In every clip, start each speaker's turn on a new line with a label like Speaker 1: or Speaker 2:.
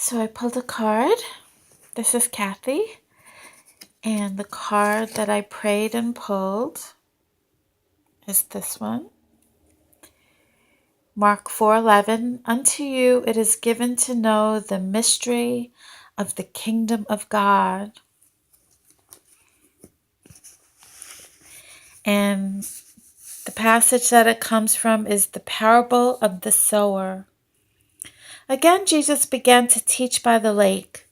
Speaker 1: So I pulled a card. This is Kathy. And the card that I prayed and pulled is this one. Mark 4:11. Unto you it is given to know the mystery of the kingdom of God. And the passage that it comes from is the parable of the sower. Again, Jesus began to teach by the lake.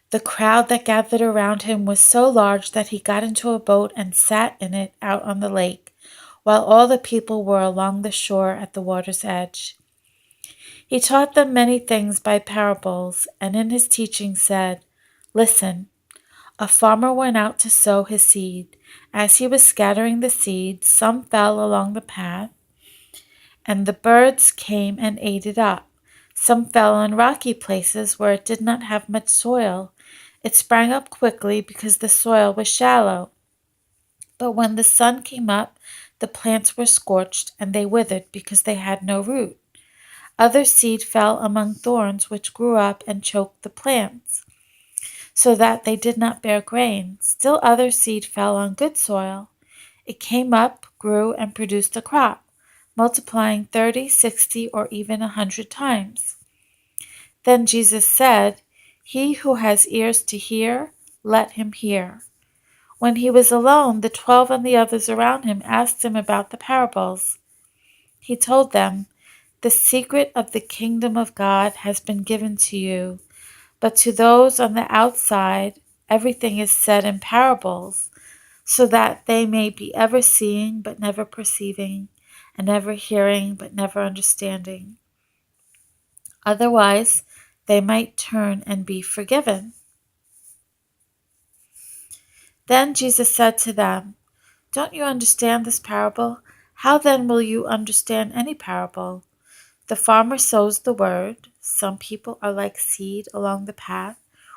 Speaker 1: The crowd that gathered around him was so large that he got into a boat and sat in it out on the lake, while all the people were along the shore at the water's edge. He taught them many things by parables, and in his teaching said, Listen, a farmer went out to sow his seed. As he was scattering the seed, some fell along the path, and the birds came and ate it up. Some fell on rocky places where it did not have much soil. It sprang up quickly because the soil was shallow. But when the sun came up, the plants were scorched, and they withered because they had no root. Other seed fell among thorns, which grew up and choked the plants, so that they did not bear grain. Still other seed fell on good soil. It came up, grew, and produced a crop, multiplying 30, 60, or even 100 times. Then Jesus said, He who has ears to hear, let him hear. When he was alone, the 12 and the others around him asked him about the parables. He told them, The secret of the kingdom of God has been given to you, but to those on the outside, everything is said in parables, so that they may be ever seeing but never perceiving, and ever hearing but never understanding. Otherwise, they might turn and be forgiven. Then Jesus said to them, Don't you understand this parable? How then will you understand any parable? The farmer sows the word. Some people are like seed along the path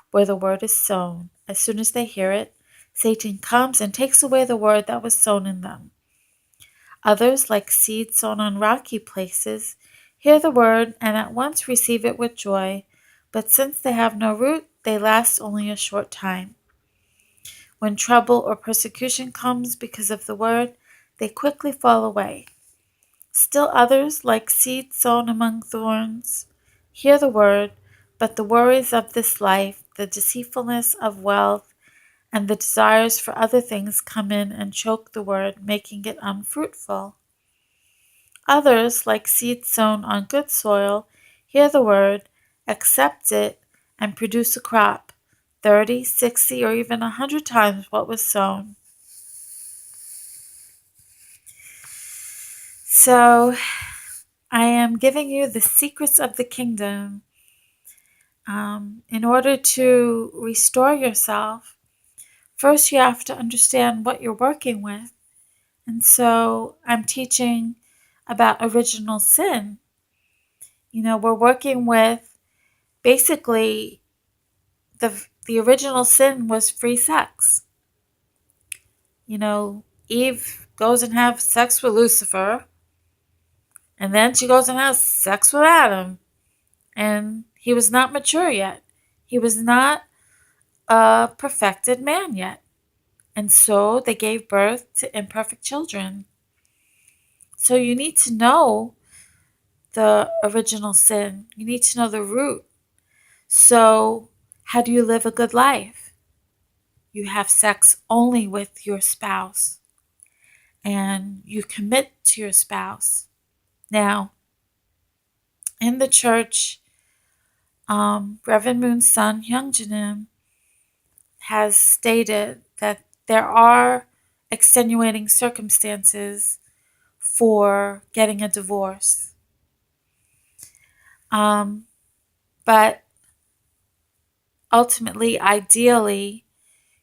Speaker 1: where the word is sown. As soon as they hear it, Satan comes and takes away the word that was sown in them. Others, like seed sown on rocky places, hear the word and at once receive it with joy, but since they have no root, they last only a short time. When trouble or persecution comes because of the word, they quickly fall away. Still others, like seed sown among thorns, hear the word, but the worries of this life, the deceitfulness of wealth, and the desires for other things come in and choke the word, making it unfruitful. Others, like seed sown on good soil, hear the word, accept it, and produce a crop, 30, 60, or even 100 times what was sown. So, I am giving you the secrets of the kingdom. In order to restore yourself, first you have to understand what you're working with. And so I'm teaching about original sin. We're working with basically the original sin was free sex. Eve goes and have sex with Lucifer, and then she goes and has sex with Adam. And he was not mature yet. He was not a perfected man yet. And so they gave birth to imperfect children. So you need to know the original sin. You need to know the root. So how do you live a good life? You have sex only with your spouse. And you commit to your spouse. Now, in the church, Reverend Moon's son, Hyungjanim, has stated that there are extenuating circumstances for getting a divorce. But ultimately, ideally,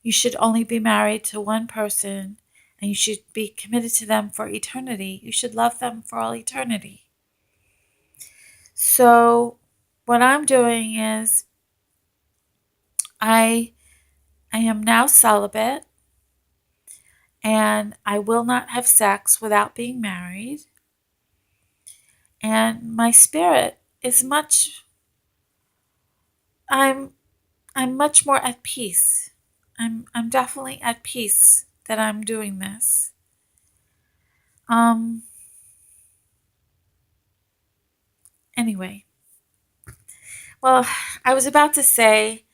Speaker 1: you should only be married to one person and you should be committed to them for eternity. You should love them for all eternity. So what I'm doing is I am now celibate and I will not have sex without being married. And my spirit is much I'm I'm much more at peace. I'm definitely at peace that I'm doing this. Um anyway, well, I was about to say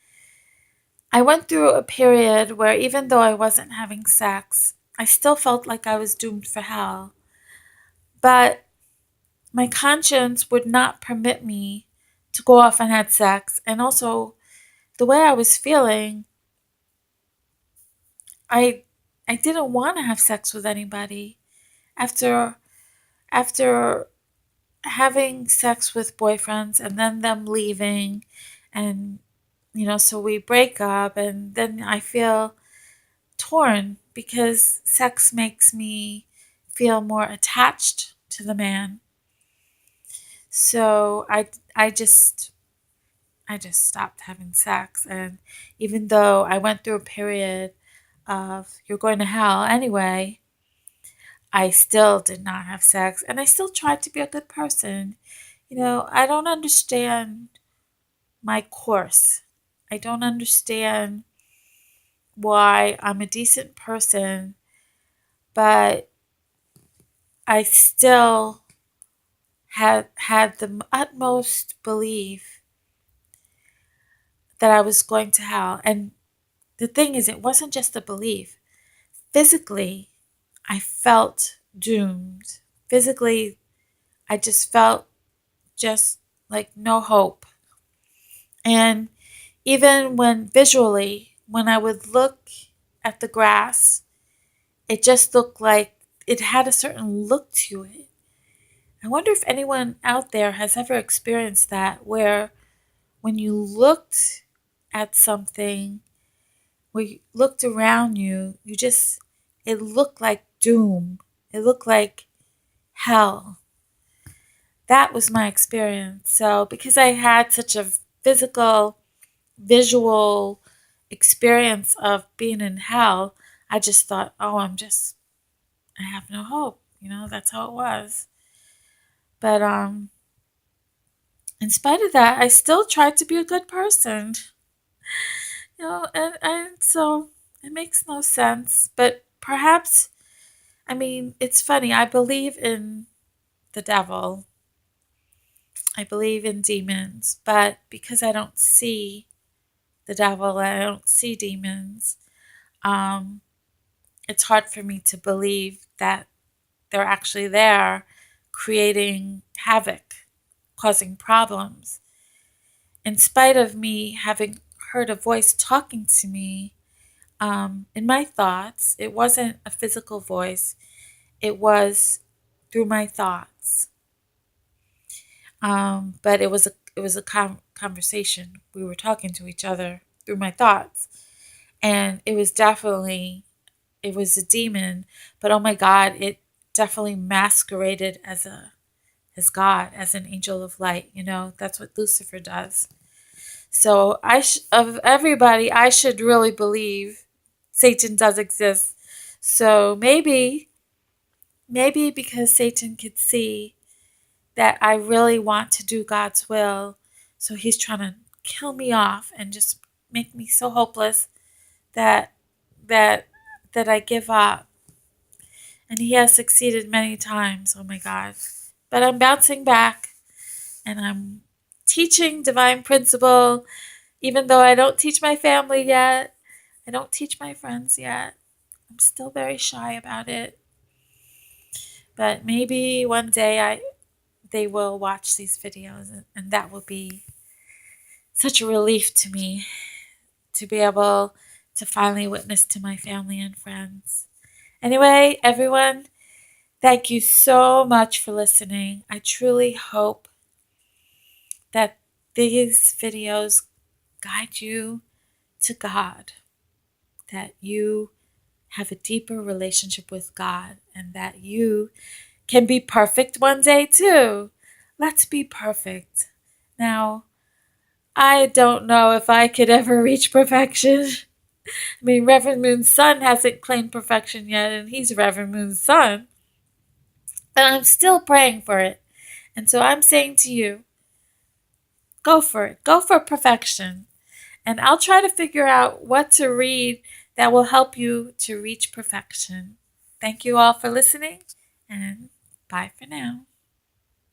Speaker 1: I went through a period where even though I wasn't having sex, I still felt like I was doomed for hell. But my conscience would not permit me to go off and have sex. And also, the way I was feeling, I I didn't want to have sex with anybody. After after having sex with boyfriends and then them leaving, and so we break up, and then I feel torn because sex makes me feel more attached to the man. So I just stopped having sex. And even though I went through a period of you're going to hell anyway, I still did not have sex, and I still tried to be a good person. I don't understand my course. I don't understand why I'm a decent person, but I still had the utmost belief that I was going to hell. And the thing is, it wasn't just a belief. Physically, I felt doomed. Physically, I just felt just like no hope. And even when visually, when I would look at the grass, it just looked like it had a certain look to it. I wonder if anyone out there has ever experienced that, where when you looked at something, where you looked around you, it looked like doom. It looked like hell. That was my experience. So, because I had such a physical, visual experience of being in hell, I just thought, oh, I have no hope. That's how it was. But in spite of that, I still tried to be a good person. And so it makes no sense. But perhaps, I mean, it's funny. I believe in the devil. I believe in demons, but because I don't see the devil, I don't see demons, um, it's hard for me to believe that they're actually there creating havoc, causing problems. In spite of me having heard a voice talking to me, in my thoughts, it wasn't a physical voice, it was through my thoughts. But it was a conversation. We were talking to each other through my thoughts, and it was a demon. But oh my God, it definitely masqueraded as God, as an angel of light. That's what Lucifer does. So of everybody, I should really believe Satan does exist. So maybe because Satan could see that I really want to do God's will, so he's trying to kill me off and just make me so hopeless that that that I give up. And he has succeeded many times. Oh my God. But I'm bouncing back, and I'm teaching divine principle, even though I don't teach my family yet. I don't teach my friends yet. I'm still very shy about it. But maybe one day they will watch these videos, and that will be such a relief to me to be able to finally witness to my family and friends. Anyway, everyone, thank you so much for listening. I truly hope that these videos guide you to God, that you have a deeper relationship with God, and that you can be perfect one day too. Let's be perfect. Now, I don't know if I could ever reach perfection. I mean, Reverend Moon's son hasn't claimed perfection yet, and he's Reverend Moon's son. But I'm still praying for it. And so I'm saying to you, go for it. Go for perfection. And I'll try to figure out what to read that will help you to reach perfection. Thank you all for listening, and bye for now.